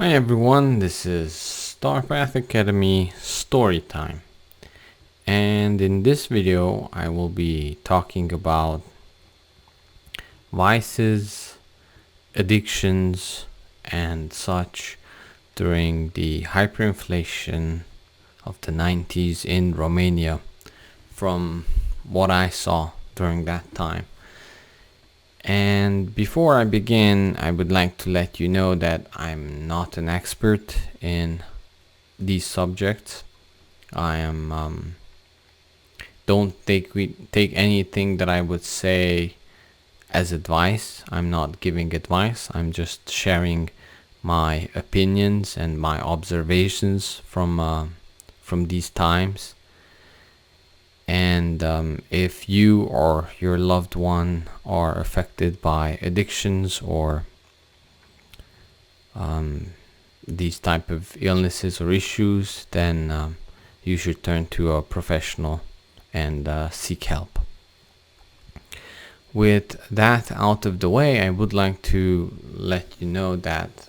Hi everyone, this is Starpath Academy Storytime, and in this video I will be talking about vices, addictions and such during the hyperinflation of the 90s in Romania, from what I saw during that time. And before I begin, I would like to let you know that I'm not an expert in these subjects. I am don't take anything that I would say as advice. I'm not giving advice. I'm just sharing my opinions and my observations from these times. And if you or your loved one are affected by addictions or these type of illnesses or issues, then you should turn to a professional and seek help. With that out of the way, I would like to let you know that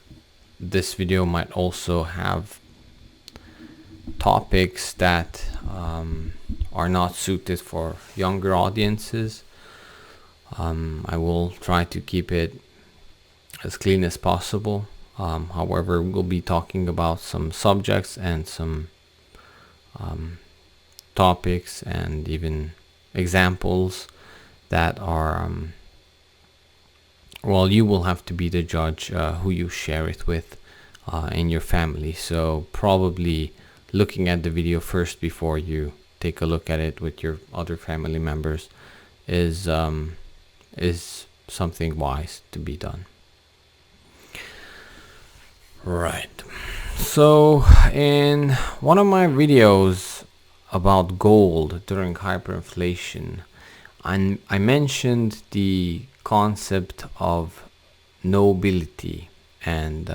this video might also have topics that are not suited for younger audiences. I will try to keep it as clean as possible. However, we'll be talking about some subjects and some topics and even examples that are you will have to be the judge who you share it with in your family. So probably looking at the video first before you take a look at it with your other family members is something wise to be done. Right. So in one of my videos about gold during hyperinflation, I mentioned the concept of nobility and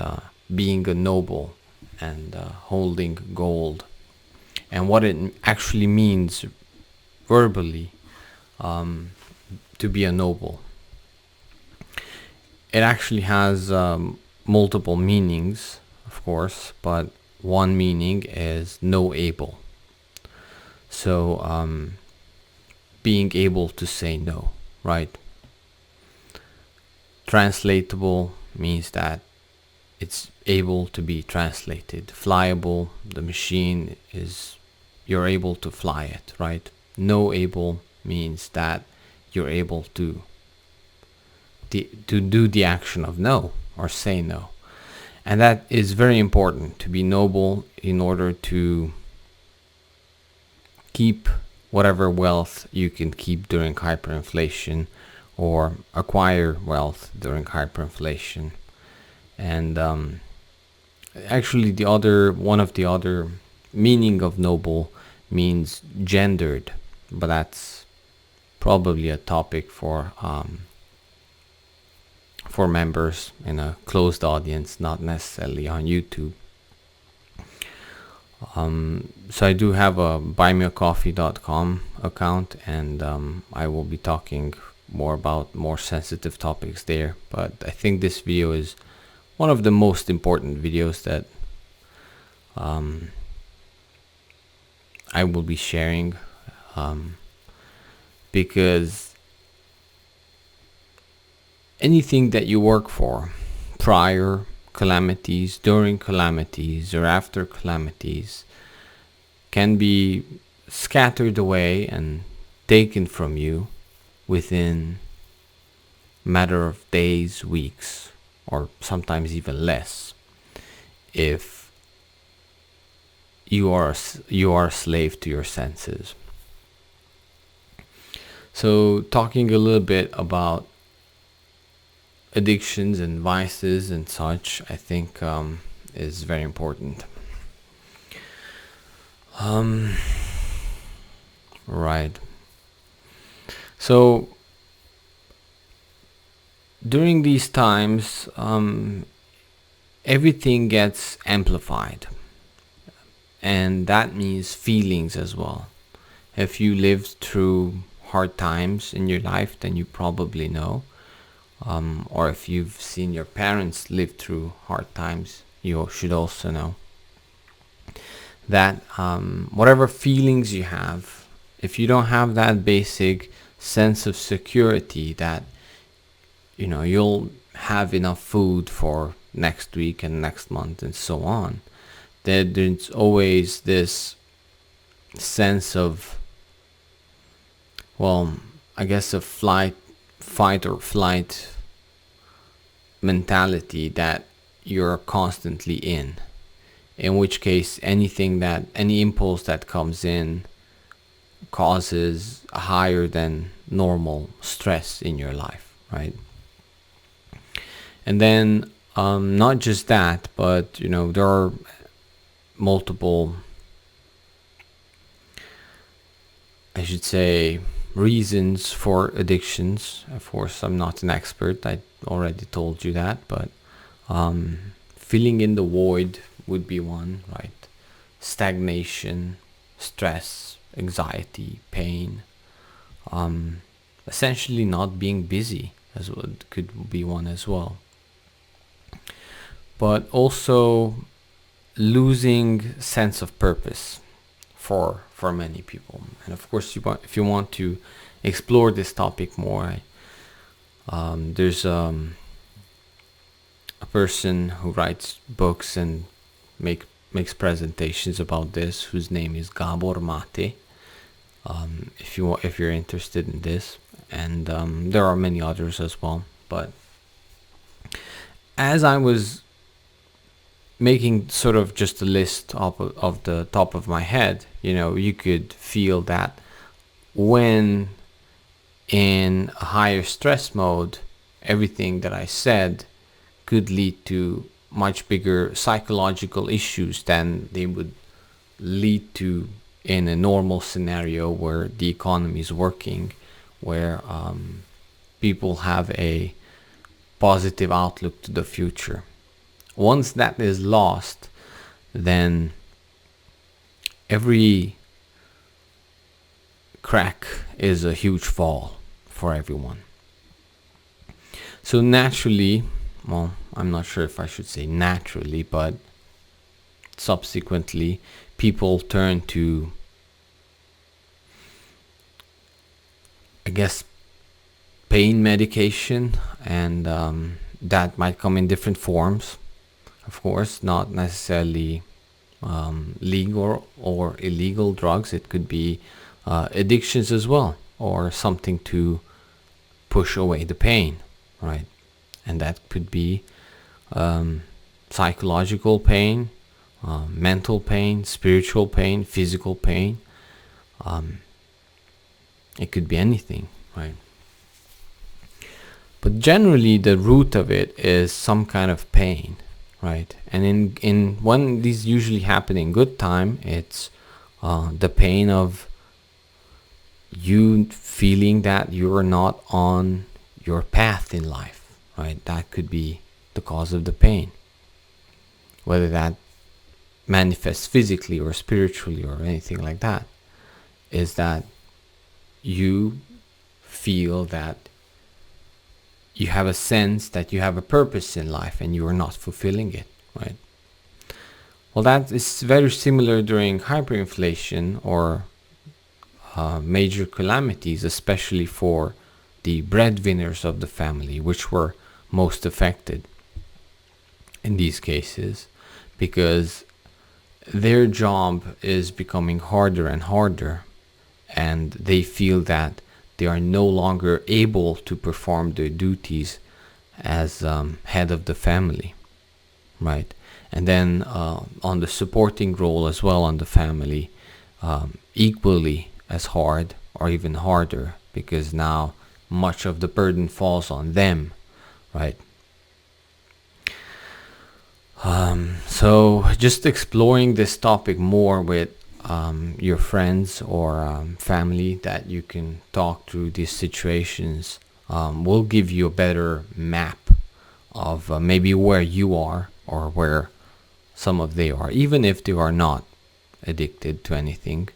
being a noble and holding gold, and what it actually means verbally to be a noble. It actually has multiple meanings, of course, but one meaning is able. So being able to say no, right? Translatable means that it's able to be translated. Flyable, the machine is, you're able to fly it, right? Able means that you're able to do the action of no or say no. And that is very important, to be noble in order to keep whatever wealth you can keep during hyperinflation, or acquire wealth during hyperinflation. And actually one of the other meaning of noble means gendered, but that's probably a topic for members in a closed audience, not necessarily on YouTube. So I do have a buymeacoffee.com account, and I will be talking more about more sensitive topics there. But I think this video is one of the most important videos that I will be sharing, because anything that you work for, prior calamities, during calamities, or after calamities, can be scattered away and taken from you within a matter of days, weeks, or sometimes even less, if you are a slave to your senses. So talking a little bit about addictions and vices and such, I think is very important. Right. So during these times, everything gets amplified, and that means feelings as well. If you lived through hard times in your life, then you probably know, or if you've seen your parents live through hard times, you should also know that whatever feelings you have, if you don't have that basic sense of security that you'll have enough food for next week and next month and so on, then there's always this sense of, well, I guess a fight or flight mentality that you're constantly in which case any impulse that comes in causes a higher than normal stress in your life, right? And then not just that, but there are multiple, I should say, reasons for addictions. Of course, I'm not an expert, I already told you that, but filling in the void would be one, right? Stagnation, stress, anxiety, pain, essentially not being busy as well could be one as well. But also losing sense of purpose for many people. And of course, if you want to explore this topic more, there's a person who writes books and makes presentations about this, whose name is Gabor Mate. If you're interested in this, and there are many others as well. But as I was making sort of just a list of the top of my head, you could feel that when in a higher stress mode, everything that I said could lead to much bigger psychological issues than they would lead to in a normal scenario where the economy is working, where people have a positive outlook to the future. Once that is lost, then every crack is a huge fall for everyone. So naturally, well, I'm not sure if I should say naturally, but subsequently, people turn to, I guess, pain medication, and that might come in different forms. Of course, not necessarily legal or illegal drugs. It could be addictions as well, or something to push away the pain, right? And that could be psychological pain, mental pain, spiritual pain, physical pain. It could be anything, right? But generally, the root of it is some kind of pain, right? And in when these usually happen in good time, it's the pain of you feeling that you're not on your path in life, right? That could be the cause of the pain. Whether that manifests physically or spiritually or anything like that, is that you feel that you have a sense that you have a purpose in life and you are not fulfilling it, right? Well, that is very similar during hyperinflation or major calamities, especially for the breadwinners of the family, which were most affected in these cases, because their job is becoming harder and harder, and they feel that they are no longer able to perform their duties as head of the family, right? And then on the supporting role as well on the family, equally as hard or even harder, because now much of the burden falls on them, right? So just exploring this topic more with your friends or family that you can talk through these situations will give you a better map of maybe where you are or where some of they are, even if they are not addicted to anything.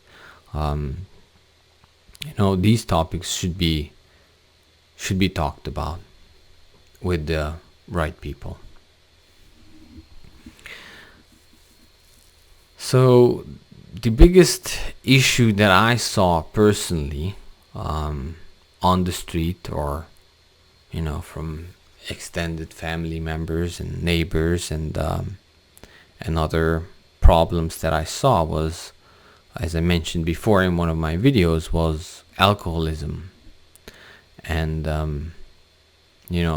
These topics should be talked about with the right people. So the biggest issue that I saw personally, on the street, or from extended family members and neighbors, and other problems that I saw, was, as I mentioned before in one of my videos, was alcoholism. And a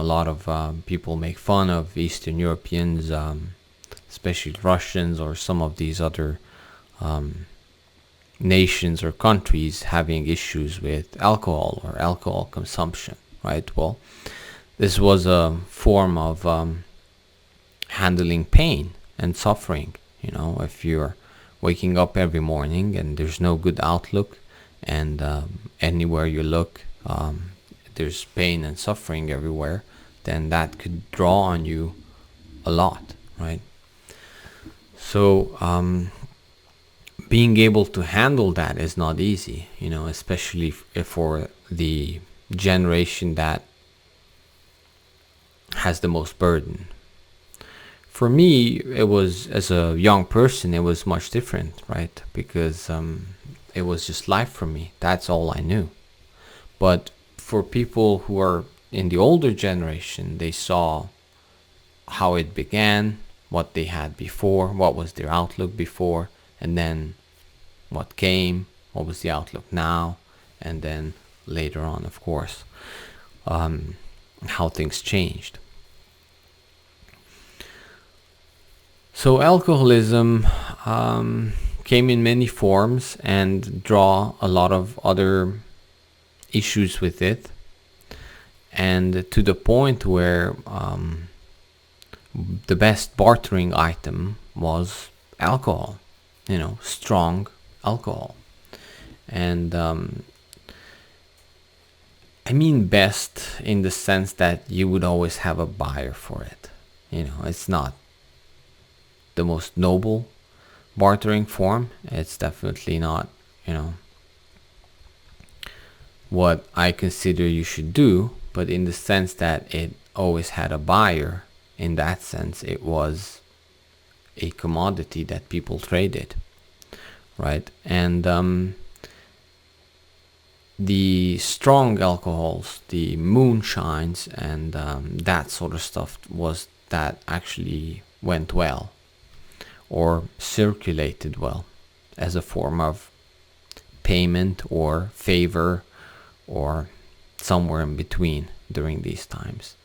lot of people make fun of Eastern Europeans, especially Russians or some of these other nations or countries, having issues with alcohol or alcohol consumption, right? Well, this was a form of handling pain and suffering. If you're waking up every morning and there's no good outlook, and anywhere you look, there's pain and suffering everywhere, then that could draw on you a lot, right? So being able to handle that is not easy, especially for the generation that has the most burden. For me, it was, as a young person, it was much different, right? Because it was just life for me. That's all I knew. But for people who are in the older generation, they saw how it began, what they had before, what was their outlook before, and then what came, what was the outlook now, and then later on, of course, how things changed. So alcoholism came in many forms and draw a lot of other issues with it, and to the point where the best bartering item was alcohol, strong alcohol. And I mean best in the sense that you would always have a buyer for it. It's not the most noble bartering form. It's definitely not, what I consider you should do, but in the sense that it always had a buyer, in that sense, it was a commodity that people traded, right? And the strong alcohols, the moonshines, and that sort of stuff, was that actually went well, or circulated well, as a form of payment or favor, or somewhere in between during these times.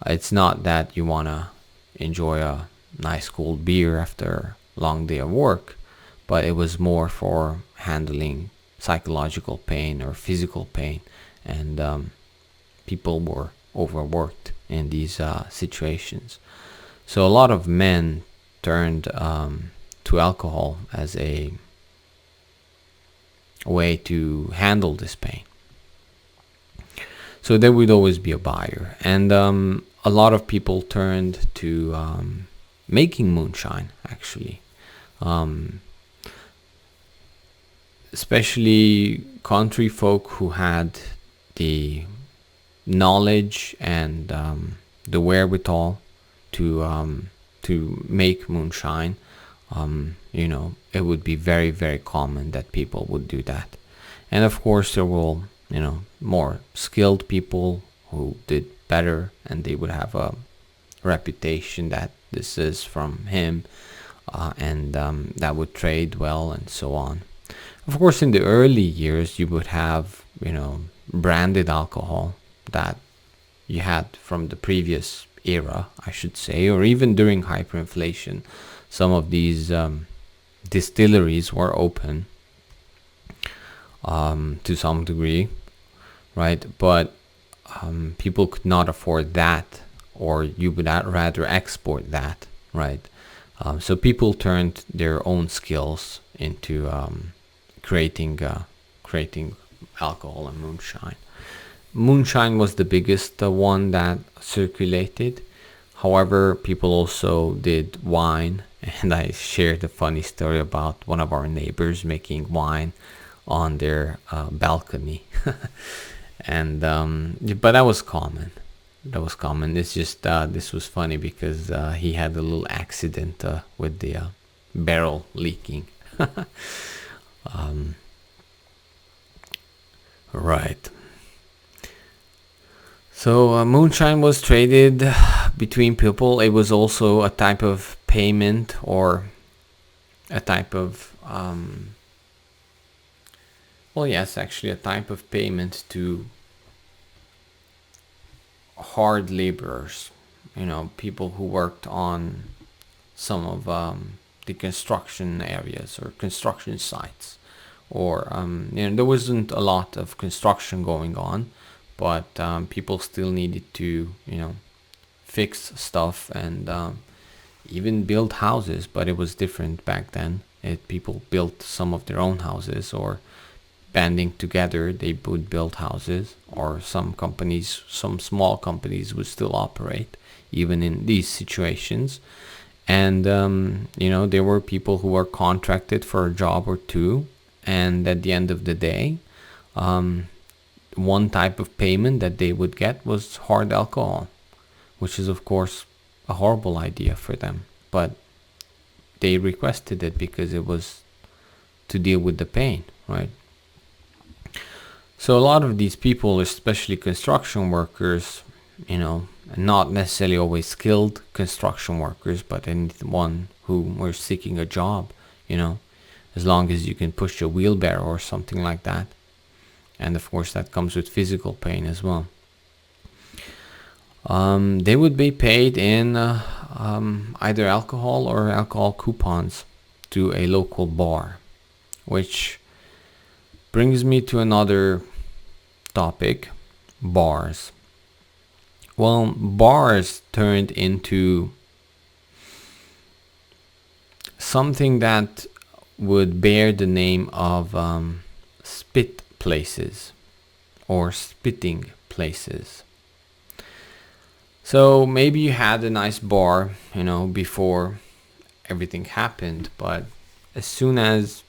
It's not that you want to enjoy a nice cold beer after a long day of work, but it was more for handling psychological pain or physical pain, and people were overworked in these situations. So a lot of men turned to alcohol as a way to handle this pain. So there would always be a buyer, and a lot of people turned to making moonshine, actually. Especially country folk who had the knowledge and the wherewithal to make moonshine. It would be very, very common that people would do that. And of course there were, more skilled people who did better, and they would have a reputation that this is from him, and that would trade well, and so on. Of course, in the early years, you would have, branded alcohol that you had from the previous era, I should say, or even during hyperinflation. Some of these distilleries were open to some degree, right? But people could not afford that, or you would rather export that, right? So people turned their own skills into creating alcohol and moonshine. Moonshine was the biggest one that circulated. However, people also did wine, and I shared a funny story about one of our neighbors making wine on their balcony. And but that was common. It's just this was funny because he had a little accident with the barrel leaking. Right. So moonshine was traded between people. It was also a type of payment, or a type of well, yes, actually a type of payment to hard laborers, people who worked on some of the construction areas or construction sites, or there wasn't a lot of construction going on, but people still needed to fix stuff, and even build houses. But it was different back then. People built some of their own houses, or banding together they would build houses, or some small companies would still operate even in these situations. And there were people who were contracted for a job or two, and at the end of the day, one type of payment that they would get was hard alcohol, which is of course a horrible idea for them, but they requested it because it was to deal with the pain, right? So a lot of these people, especially construction workers, not necessarily always skilled construction workers, but anyone who were seeking a job, as long as you can push a wheelbarrow or something like that. And of course that comes with physical pain as well. They would be paid in either alcohol or alcohol coupons to a local bar, which brings me to another topic: bars. Well, bars turned into something that would bear the name of spit places, or spitting places. So maybe you had a nice bar, before everything happened, but as soon as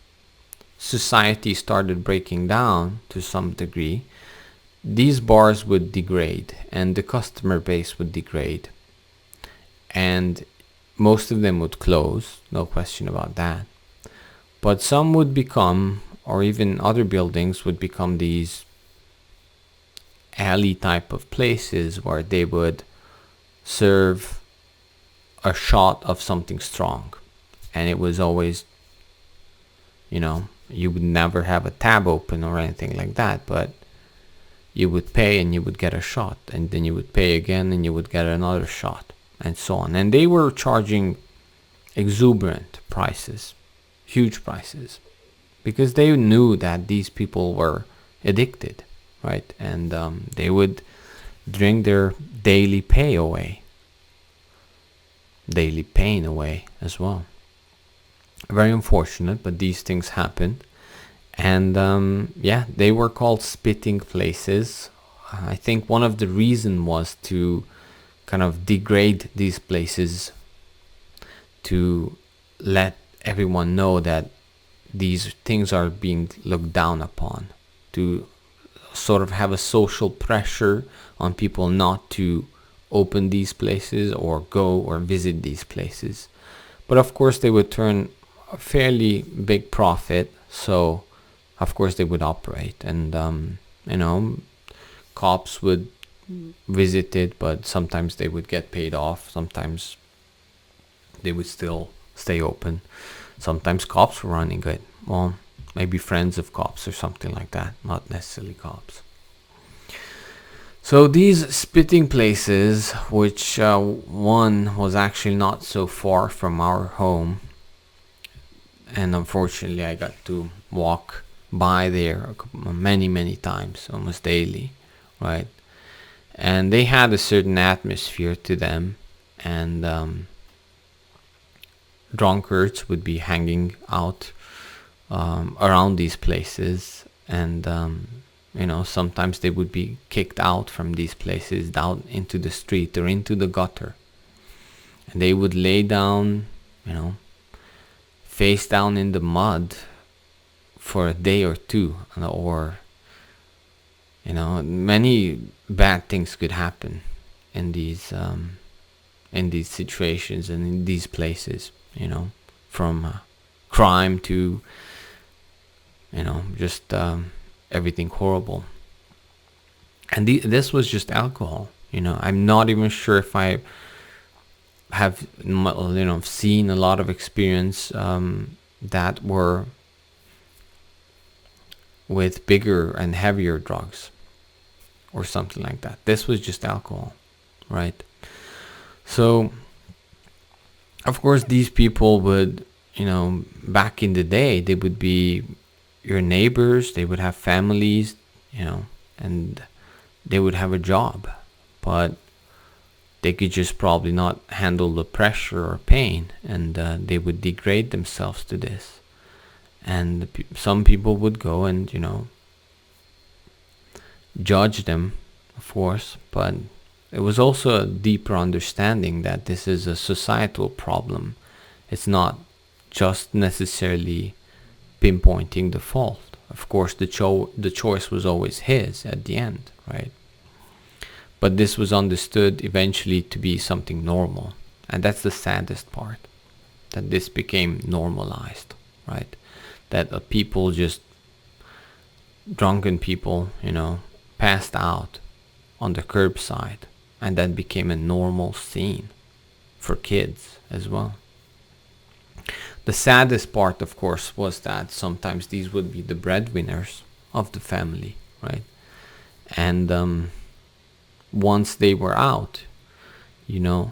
society started breaking down to some degree, these bars would degrade, and the customer base would degrade, and most of them would close, no question about that. But some would become, or even other buildings would become, these alley type of places where they would serve a shot of something strong. And it was always, you would never have a tab open or anything like that, but you would pay and you would get a shot, and then you would pay again and you would get another shot, and so on. And they were charging exuberant prices, huge prices, because they knew that these people were addicted, right? And they would drink their daily pain away as well. Very unfortunate, but these things happened. And they were called spitting places. I think one of the reasons was to kind of degrade these places, to let everyone know that these things are being looked down upon, to sort of have a social pressure on people not to open these places or go or visit these places. But of course they would turn a fairly big profit, so of course they would operate. And cops would visit it, but sometimes they would get paid off, sometimes they would still stay open. Sometimes cops were running it. Well, maybe friends of cops or something like that, not necessarily cops. So these spitting places, which one was actually not so far from our home, and unfortunately I got to walk by there many times, almost daily, right? And they had a certain atmosphere to them, and drunkards would be hanging out around these places, and sometimes they would be kicked out from these places down into the street or into the gutter, and they would lay down, face down in the mud for a day or two, or many bad things could happen in these situations and in these places. from crime to, just everything horrible. And this was just alcohol. I'm not even sure if I have, seen a lot of experience that were with bigger and heavier drugs or something like that. This was just alcohol, right? So, of course, these people would, back in the day, they would be your neighbors, they would have families, and they would have a job, but they could just probably not handle the pressure or pain, and they would degrade themselves to this. And some people would go and, judge them, of course, but it was also a deeper understanding that this is a societal problem. It's not just necessarily pinpointing the fault. Of course, the choice was always his at the end, right? But this was understood eventually to be something normal. And that's the saddest part, that this became normalized, right? That people just, drunken people, passed out on the curbside, and that became a normal scene for kids as well. The saddest part, of course, was that sometimes these would be the breadwinners of the family, right? And once they were out, the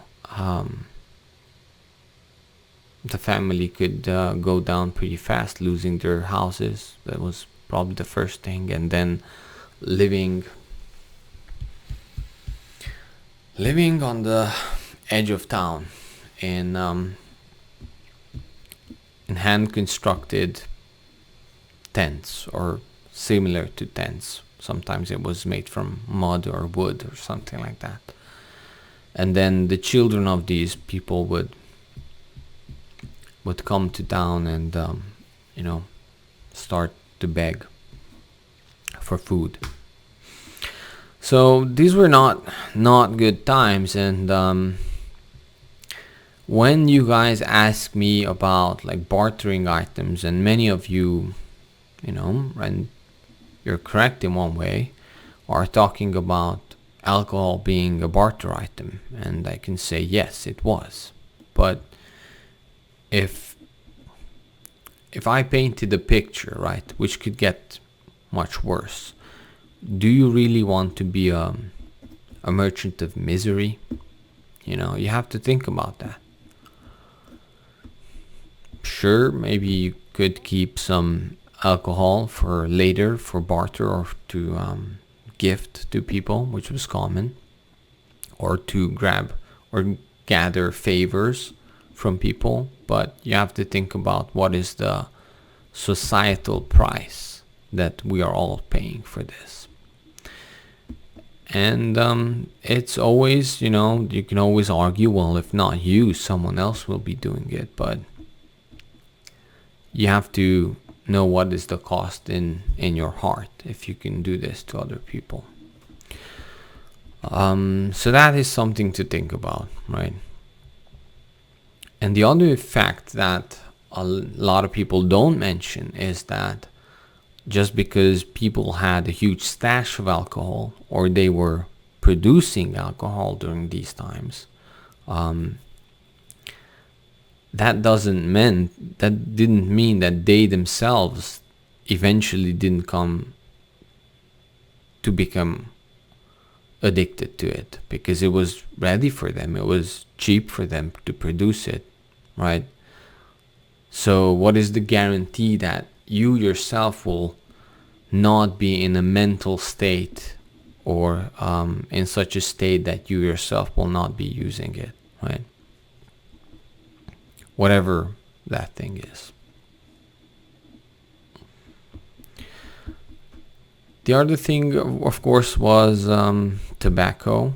family could go down pretty fast, losing their houses. That was probably the first thing, and then living on the edge of town in hand-constructed tents or similar to tents. Sometimes it was made from mud or wood or something like that. And then the children of these people would come to town and start to beg for food. So these were not good times. And when you guys ask me about like bartering items, and many of you, and you're correct in one way, are talking about alcohol being a barter item, and I can say yes, it was. But if I painted a picture, right, which could get much worse, do you really want to be a merchant of misery? You have to think about that. Sure, maybe you could keep some alcohol for later, for barter, or to gift to people, which was common, or to grab or gather favors from people. But you have to think about what is the societal price that we are all paying for this. And it's always, you can always argue, well, if not you, someone else will be doing it. But you have to know what is the cost in your heart if you can do this to other people. So that is something to think about, right? And the other fact that a lot of people don't mention is that just because people had a huge stash of alcohol, or they were producing alcohol during these times, that didn't mean that they themselves eventually didn't come to become addicted to it, because it was ready for them. It was cheap for them to produce it, right? So what is the guarantee that you yourself will not be in a mental state, or in such a state that you yourself will not be using it, right? Whatever that thing is. The other thing, of course, was tobacco,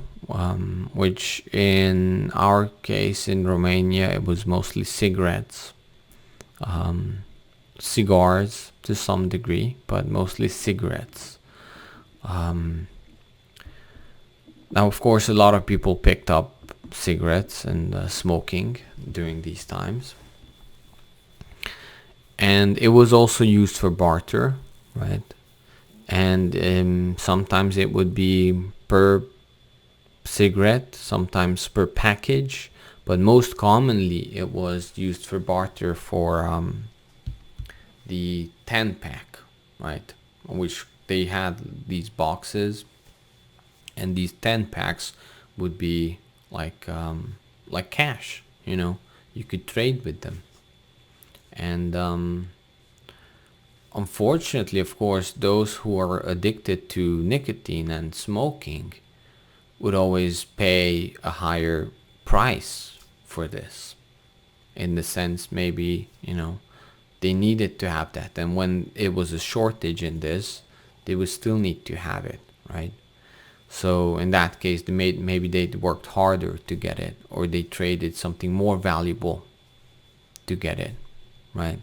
which in our case in Romania, it was mostly cigarettes, cigars to some degree, but mostly cigarettes. Now, of course, a lot of people picked up cigarettes and smoking during these times. And it was also used for barter, right? And sometimes it would be per cigarette, sometimes per package, but most commonly it was used for barter for the 10 pack, right? Which they had these boxes, and these 10 packs would be like cash, you know, you could trade with them. And unfortunately, of course, those who are addicted to nicotine and smoking would always pay a higher price for this, in the sense, maybe, you know, they needed to have that, and when it was a shortage in this, they would still need to have it, right? So in that case, maybe they worked harder to get it, or they traded something more valuable to get it, right?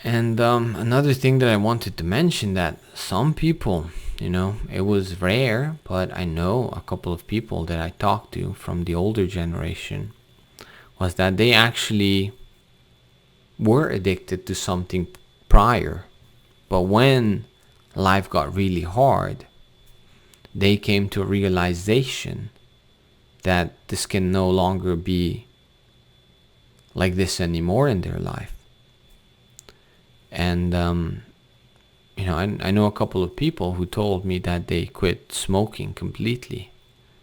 And another thing that I wanted to mention, that some people, you know, it was rare, but I know a couple of people that I talked to from the older generation, was that they actually were addicted to something prior, but when life got really hard, they came to a realization that this can no longer be like this anymore in their life. And you know, I know a couple of people who told me that they quit smoking completely,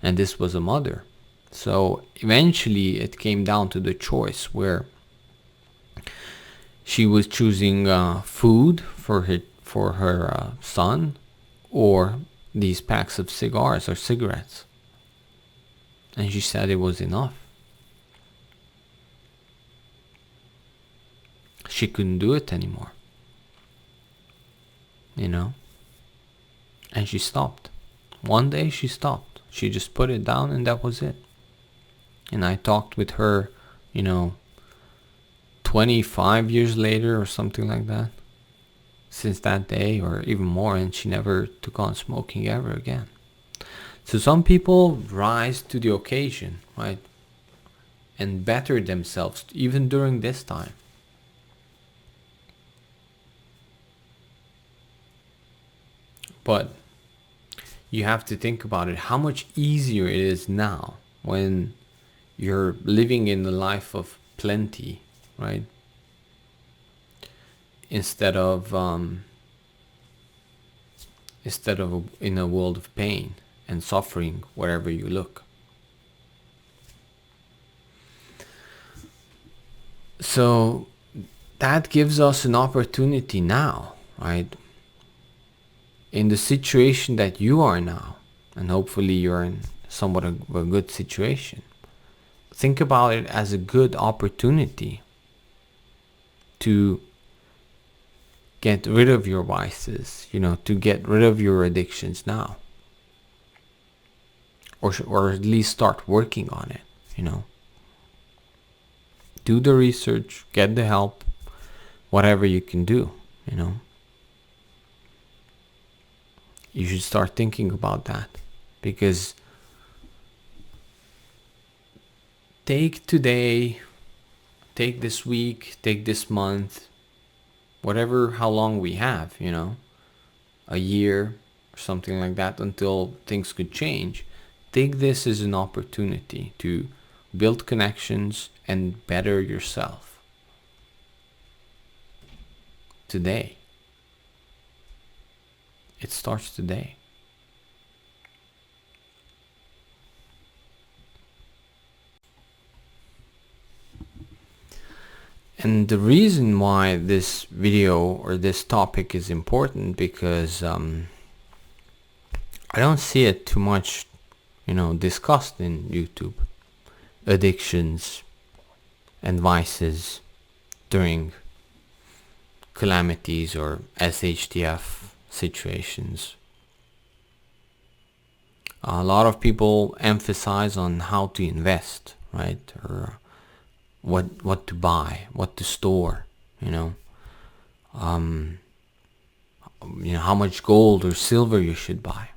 and this was a mother. So eventually it came down to the choice where she was choosing food for her son, or these packs of cigars or cigarettes. And she said it was enough. She couldn't do it anymore, you know. And she stopped. One day she stopped. She just put it down, and that was it. And I talked with her, you know, 25 years later or something like that, since that day, or even more, and she never took on smoking ever again. So some people rise to the occasion, right, and better themselves even during this time. But you have to think about it, how much easier it is now when you're living in the life of plenty, right? Instead of in a world of pain and suffering wherever you look. So that gives us an opportunity now, right? In the situation that you are now, and hopefully you're in somewhat of a good situation, think about it as a good opportunity to get rid of your vices, you know, to get rid of your addictions now. Or at least start working on it, you know. Do the research, get the help, whatever you can do, you know. You should start thinking about that, because take today, take this week, take this month, whatever, how long we have, you know, a year or something like that, until things could change. Take this as an opportunity to build connections and better yourself today. It starts today. And the reason why this video or this topic is important, because I don't see it too much, you know, discussed in YouTube. Addictions and vices during calamities or SHTF situations. A lot of people emphasize on how to invest, right? Or what to buy, what to store, you know. You know, how much gold or silver you should buy,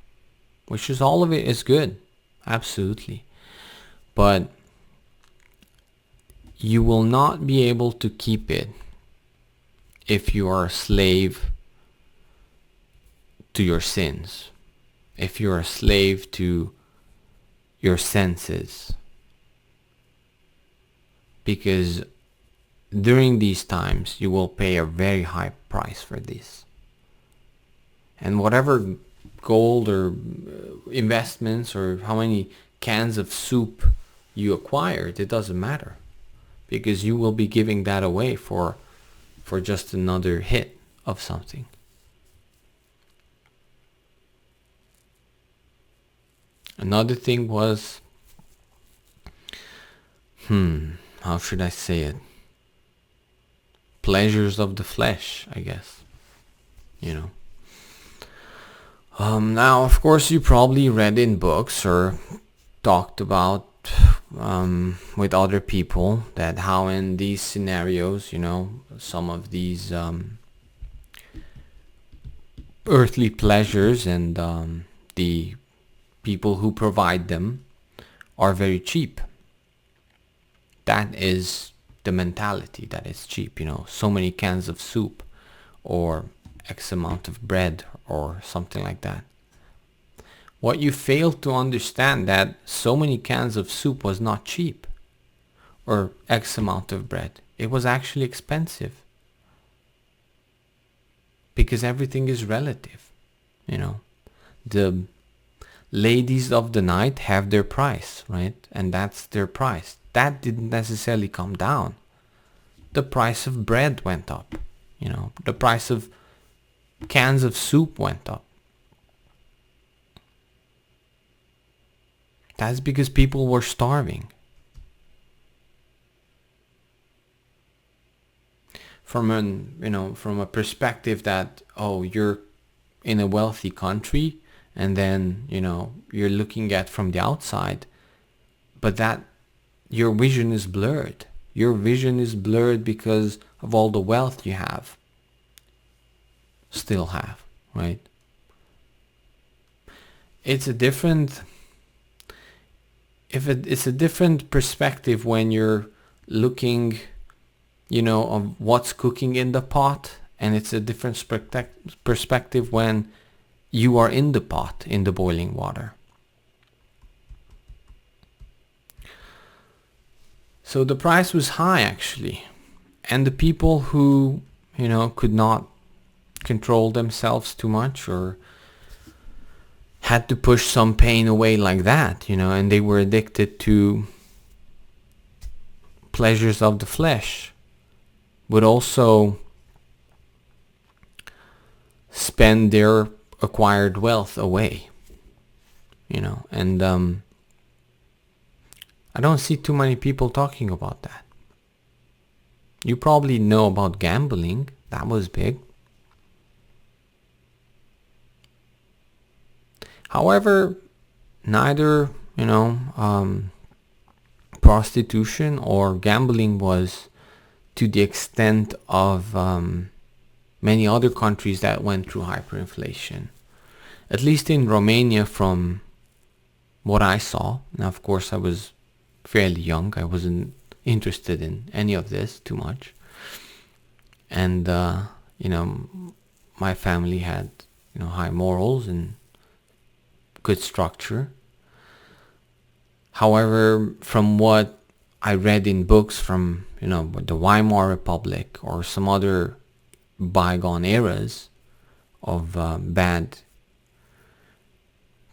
which is, all of it is good, absolutely. But you will not be able to keep it if you are a slave to your sins, if you're a slave to your senses. Because during these times, you will pay a very high price for this. And whatever gold or investments or how many cans of soup you acquired, it doesn't matter. Because you will be giving that away for just another hit of something. Another thing was, how should I say it? Pleasures of the flesh, I guess. Now, of course, you probably read in books or talked about with other people that how in these scenarios, some of these earthly pleasures and the people who provide them are very cheap. That is the mentality, that is cheap, so many cans of soup or X amount of bread or something like that. What you fail to understand that so many cans of soup was not cheap or X amount of bread. It was actually expensive. Because everything is relative, The ladies of the night have their price, right? And that's their price. That didn't necessarily come down. The price of bread went up, The price of cans of soup went up. That's because people were starving. From a perspective that, you're in a wealthy country and then, you're looking at from the outside, but that your vision is blurred. Your vision is blurred because of all the wealth you still have, right? It's a different perspective when you're looking, of what's cooking in the pot, and it's a different perspective when you are in the pot, in the boiling water. So the price was high, actually, and the people who, could not control themselves too much or had to push some pain away like that, and they were addicted to pleasures of the flesh, would also spend their acquired wealth away, and I don't see too many people talking about that. You probably know about gambling. That was big. However, neither, prostitution or gambling was to the extent of many other countries that went through hyperinflation. At least in Romania, from what I saw, now of course I was fairly young, I wasn't interested in any of this too much. And, my family had, high morals and good structure. However, from what I read in books from, the Weimar Republic or some other bygone eras of bad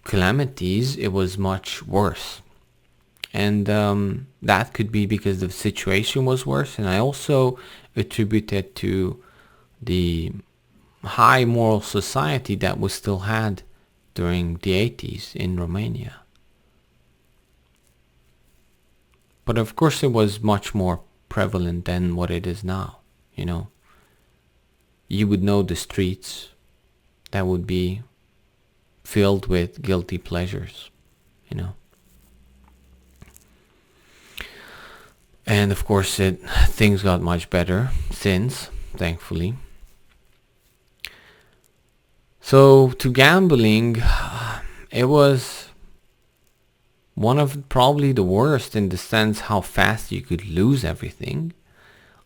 calamities, it was much worse. And that could be because the situation was worse. And I also attribute it to the high moral society that was still had during the 80s in Romania. But of course it was much more prevalent than what it is now, You would know the streets that would be filled with guilty pleasures, And of course things got much better since, thankfully. So to gambling, it was one of probably the worst in the sense how fast you could lose everything.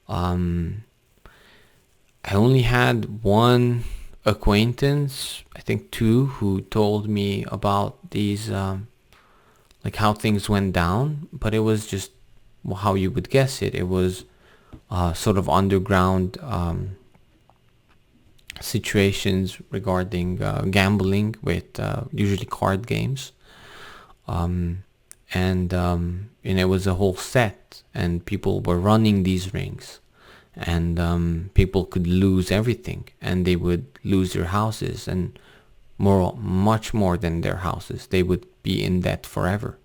I only had one acquaintance, I think two, who told me about these, like how things went down, but it was just how you would guess it. It was sort of underground situations regarding gambling with usually card games. And it was a whole set, and people were running these rings, and people could lose everything, and they would lose their houses, and much more than their houses. They would be in debt forever,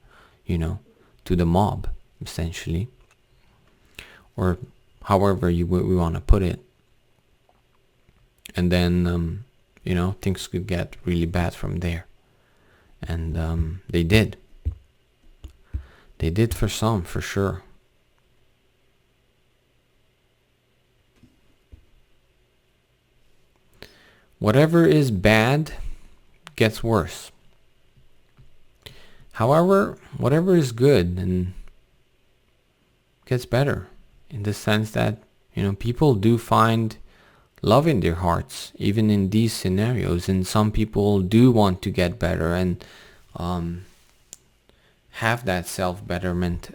to the mob, essentially, or however we want to put it. And then, things could get really bad from there. And they did. They did for some, for sure. Whatever is bad gets worse. However, whatever is good and gets better, in the sense that, people do find love in their hearts, even in these scenarios, and some people do want to get better and have that self-betterment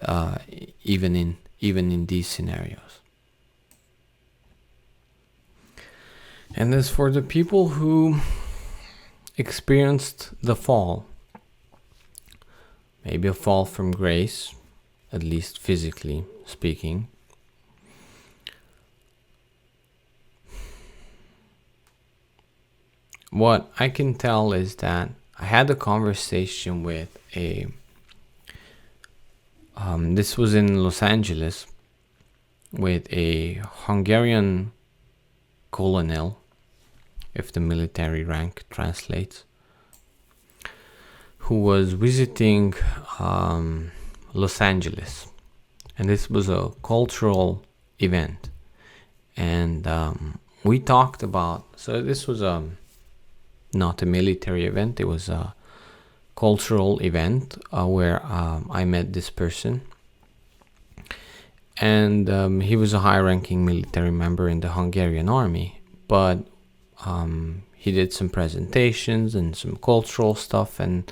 even in these scenarios. And as for the people who experienced the fall, maybe a fall from grace, at least physically speaking, what I can tell is that I had a conversation with this was in Los Angeles, with a Hungarian colonel, if the military rank translates, who was visiting Los Angeles. And this was a cultural event. And we talked about, so this was not a military event, it was a cultural event where I met this person. And he was a high-ranking military member in the Hungarian army, but he did some presentations and some cultural stuff, and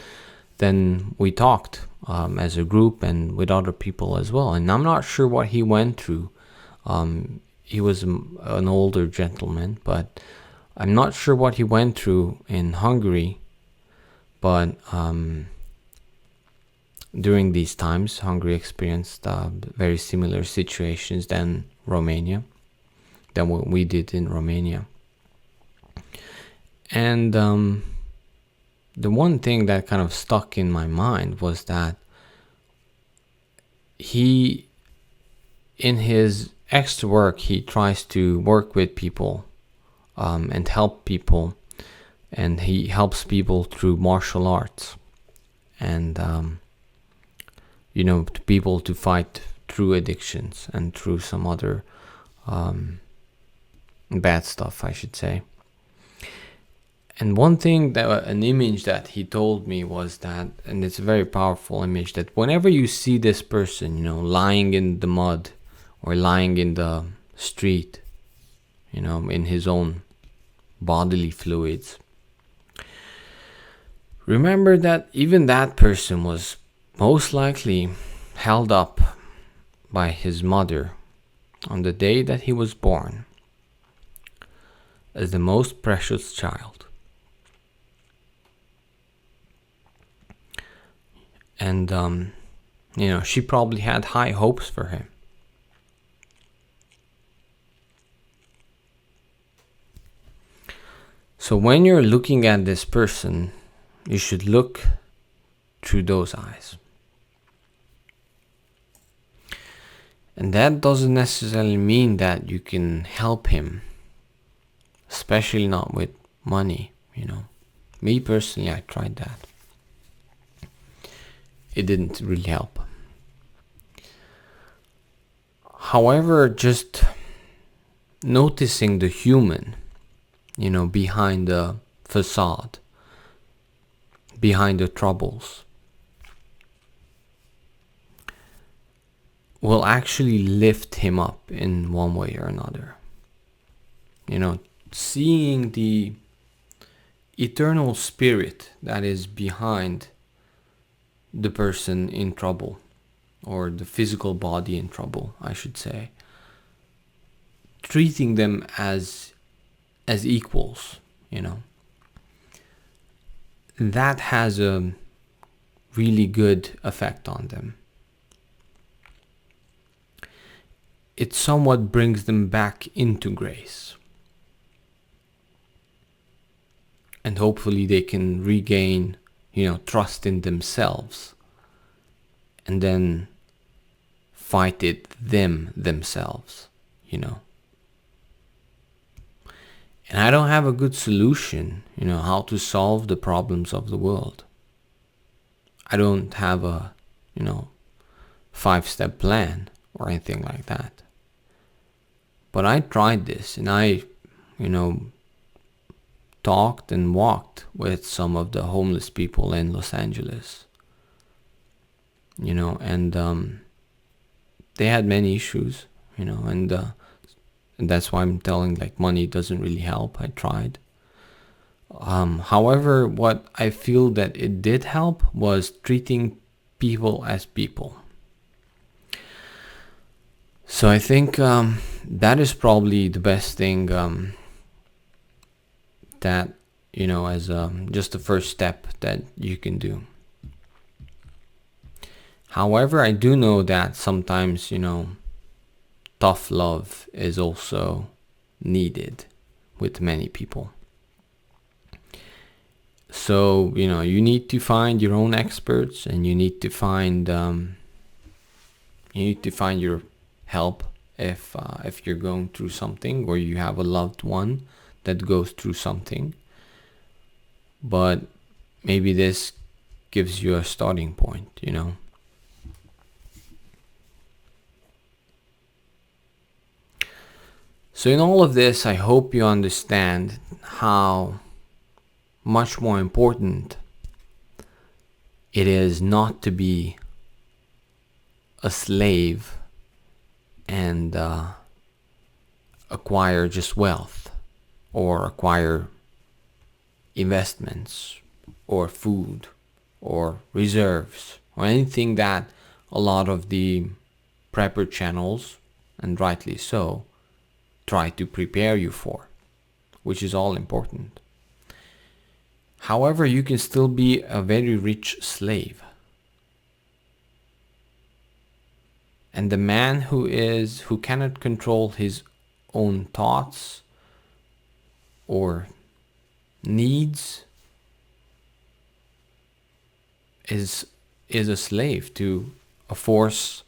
then we talked as a group and with other people as well. And I'm not sure what he went through. He was an older gentleman, but I'm not sure what he went through in Hungary. But during these times, Hungary experienced very similar situations than what we did in Romania. And the one thing that kind of stuck in my mind was that he, in his extra work, he tries to work with people and help people, and he helps people through martial arts, and people to fight through addictions and through some other bad stuff, I should say. And one thing, an image that he told me was that, and it's a very powerful image, that whenever you see this person, lying in the mud or lying in the street, in his own bodily fluids, remember that even that person was most likely held up by his mother on the day that he was born as the most precious child. And, she probably had high hopes for him. So when you're looking at this person, you should look through those eyes. And that doesn't necessarily mean that you can help him, especially not with money, Me personally, I tried that. It didn't really help. However, just noticing the human, behind the facade, behind the troubles, will actually lift him up in one way or another. Seeing the eternal spirit that is behind the person in trouble, or the physical body in trouble, I should say, treating them as equals, that has a really good effect on them. It somewhat brings them back into grace. And hopefully they can regain, trust in themselves, and then fight it themselves, And I don't have a good solution, how to solve the problems of the world. I don't have a, 5-step plan or anything like that. But I tried this, and I, talked and walked with some of the homeless people in Los Angeles. And they had many issues, and that's why I'm telling, like, money doesn't really help. I tried. However, what I feel that it did help was treating people as people. So I think that is probably the best thing that, as just the first step that you can do. However, I do know that sometimes, tough love is also needed with many people. So, you need to find your own experts, and you need to find your help if you're going through something, or you have a loved one that goes through something. But maybe this gives you a starting point, So in all of this, I hope you understand how much more important it is not to be a slave and acquire just wealth, or acquire investments, or food, or reserves, or anything that a lot of the prepper channels, and rightly so, try to prepare you for, which is all important. However, you can still be a very rich slave. And the man who cannot control his own thoughts or needs is a slave to a force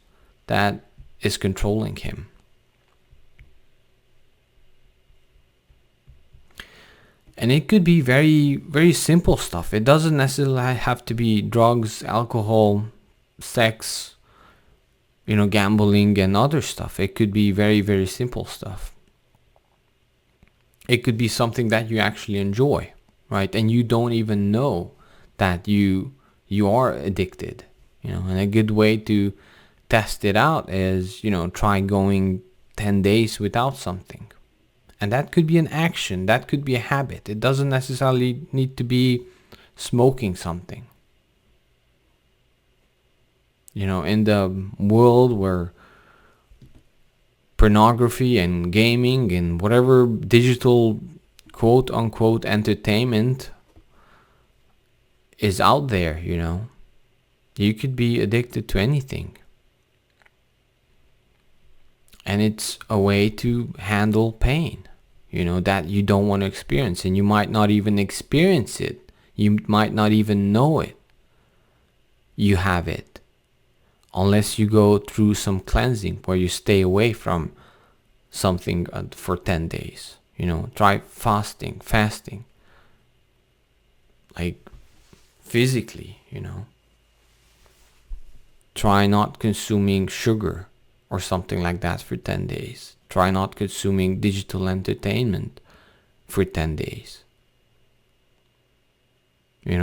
that is controlling him. And it could be very, very simple stuff. It doesn't necessarily have to be drugs, alcohol, sex, gambling and other stuff. It could be very, very simple stuff. It could be something that you actually enjoy, right? And you don't even know that you are addicted, And a good way to test it out is, try going 10 days without something. And that could be an action, that could be a habit. It doesn't necessarily need to be smoking something. In the world where pornography and gaming and whatever digital quote unquote entertainment is out there, you could be addicted to anything. And it's a way to handle pain, that you don't want to experience. And you might not even experience it. You might not even know it. You have it. Unless you go through some cleansing where you stay away from something for 10 days. Try fasting. Like physically, Try not consuming sugar or something like that for 10 days. Try not consuming digital entertainment for 10 days.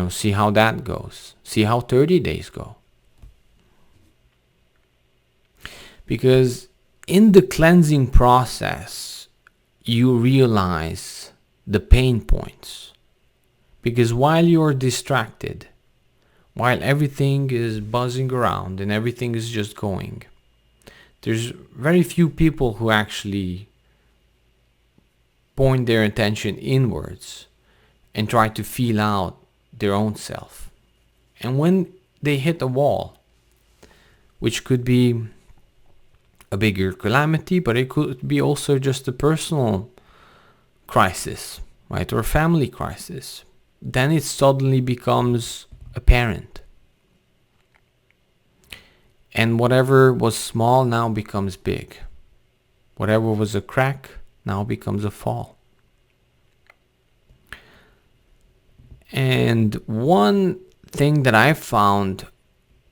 See how that goes. See how 30 days go. Because in the cleansing process, you realize the pain points. Because while you're distracted, while everything is buzzing around and everything is just going, there's very few people who actually point their attention inwards and try to feel out their own self. And when they hit a wall, which could be a bigger calamity, but it could be also just a personal crisis, right? Or a family crisis, then it suddenly becomes apparent. And whatever was small now becomes big. Whatever was a crack now becomes a fall. And one thing that I found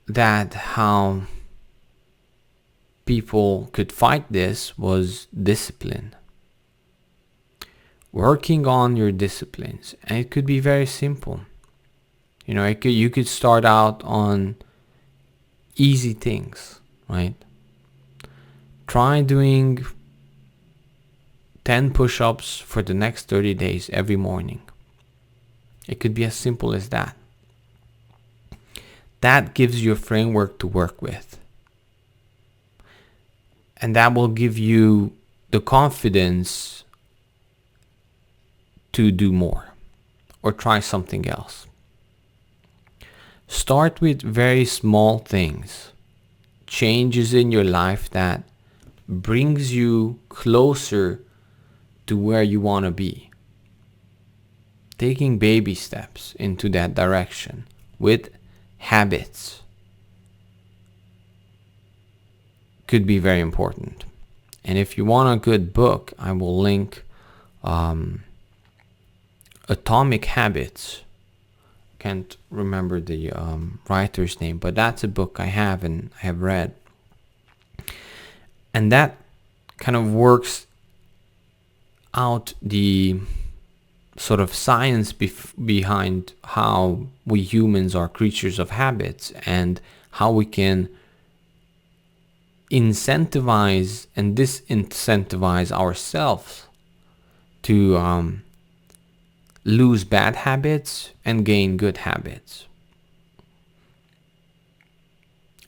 that how people could fight this was discipline. Working on your disciplines. And it could be very simple. You could start out on easy things, right? Try doing 10 push-ups for the next 30 days every morning. It could be as simple as that. That gives you a framework to work with. And that will give you the confidence to do more or try something else. Start with very small things, changes in your life that brings you closer to where you want to be. Taking baby steps into that direction with habits could be very important. And if you want a good book, I will link Atomic Habits. Can't remember the writer's name, but that's a book I have and I have read. And that kind of works out the sort of science behind how we humans are creatures of habits and how we can incentivize and disincentivize ourselves to lose bad habits and gain good habits.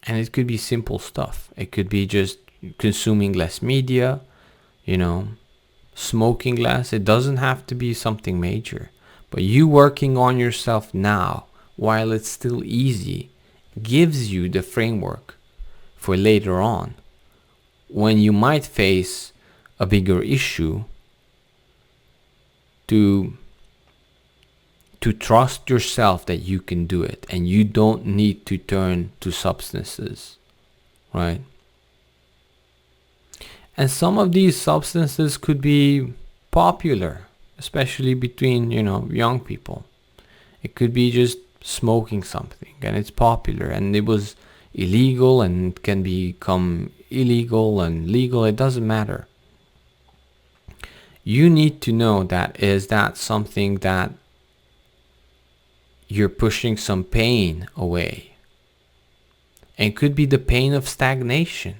And it could be simple stuff. It could be just consuming less media, smoking less. It doesn't have to be something major. But you working on yourself now, while it's still easy, gives you the framework for later on, when you might face a bigger issue, to trust yourself that you can do it and you don't need to turn to substances, right? And some of these substances could be popular, especially between, young people. It could be just smoking something and it's popular and it was illegal and it can become illegal and legal. It doesn't matter. You need to know that is that something that you're pushing some pain away. And it could be the pain of stagnation.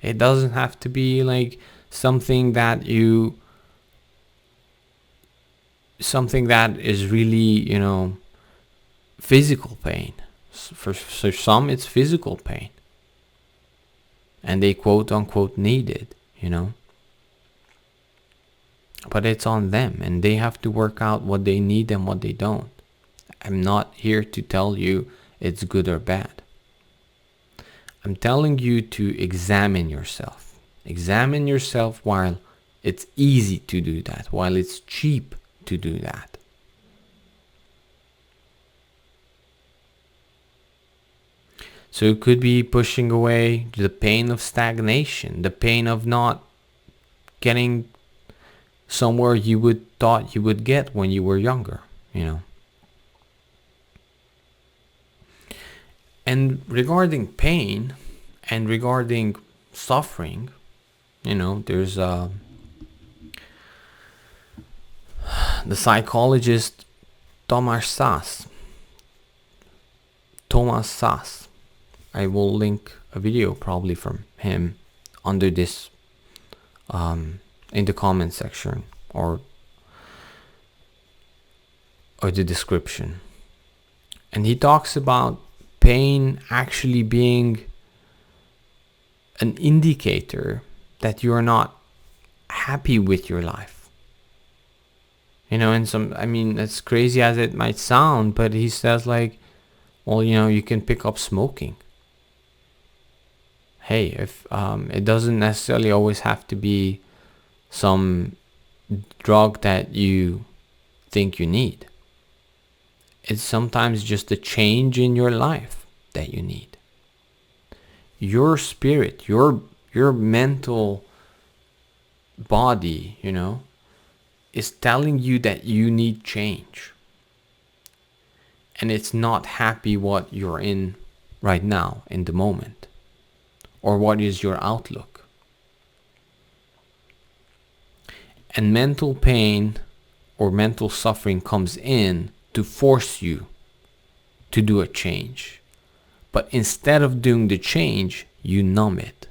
It doesn't have to be like something that is really, physical pain. For some, it's physical pain. And they quote unquote need it, But it's on them and they have to work out what they need and what they don't. I'm not here to tell you it's good or bad. I'm telling you to examine yourself. Examine yourself while it's easy to do that, while it's cheap to do that. So it could be pushing away the pain of stagnation, the pain of not getting somewhere you thought you would get when you were younger, And regarding pain and regarding suffering, there's the psychologist Thomas Sass. I will link a video probably from him under this in the comment section or the description. And he talks about pain actually being an indicator that you are not happy with your life. And as crazy as it might sound, but he says like, well, you can pick up smoking. Hey, if it doesn't necessarily always have to be some drug that you think you need. It's sometimes just a change in your life that you need. Your spirit, your mental body, is telling you that you need change. And it's not happy what you're in right now, in the moment. Or what is your outlook. And mental pain or mental suffering comes in to force you to do a change. But instead of doing the change, you numb it.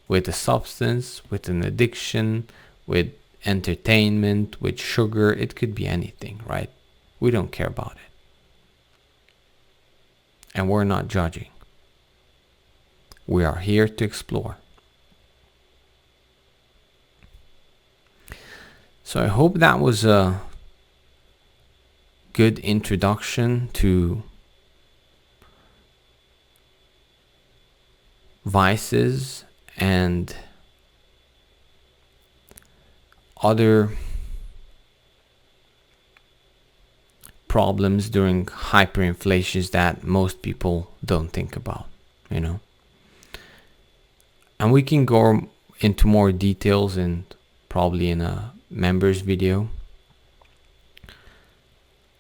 With a substance, with an addiction, with entertainment, with sugar. It could be anything, right? We don't care about it. And we're not judging. We are here to explore. So I hope that was a good introduction to vices and other problems during hyperinflations that most people don't think about, And we can go into more details and probably in a members video.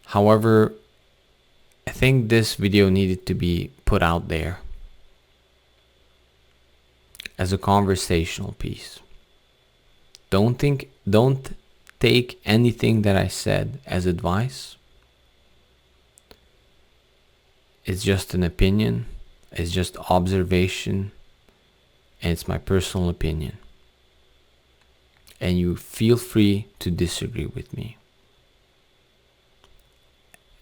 However, I think this video needed to be put out there as a conversational piece. Don't take anything that I said as advice. It's just an opinion. It's just observation. And it's my personal opinion. And you feel free to disagree with me.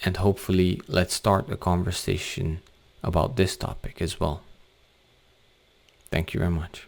And hopefully, let's start a conversation about this topic as well. Thank you very much.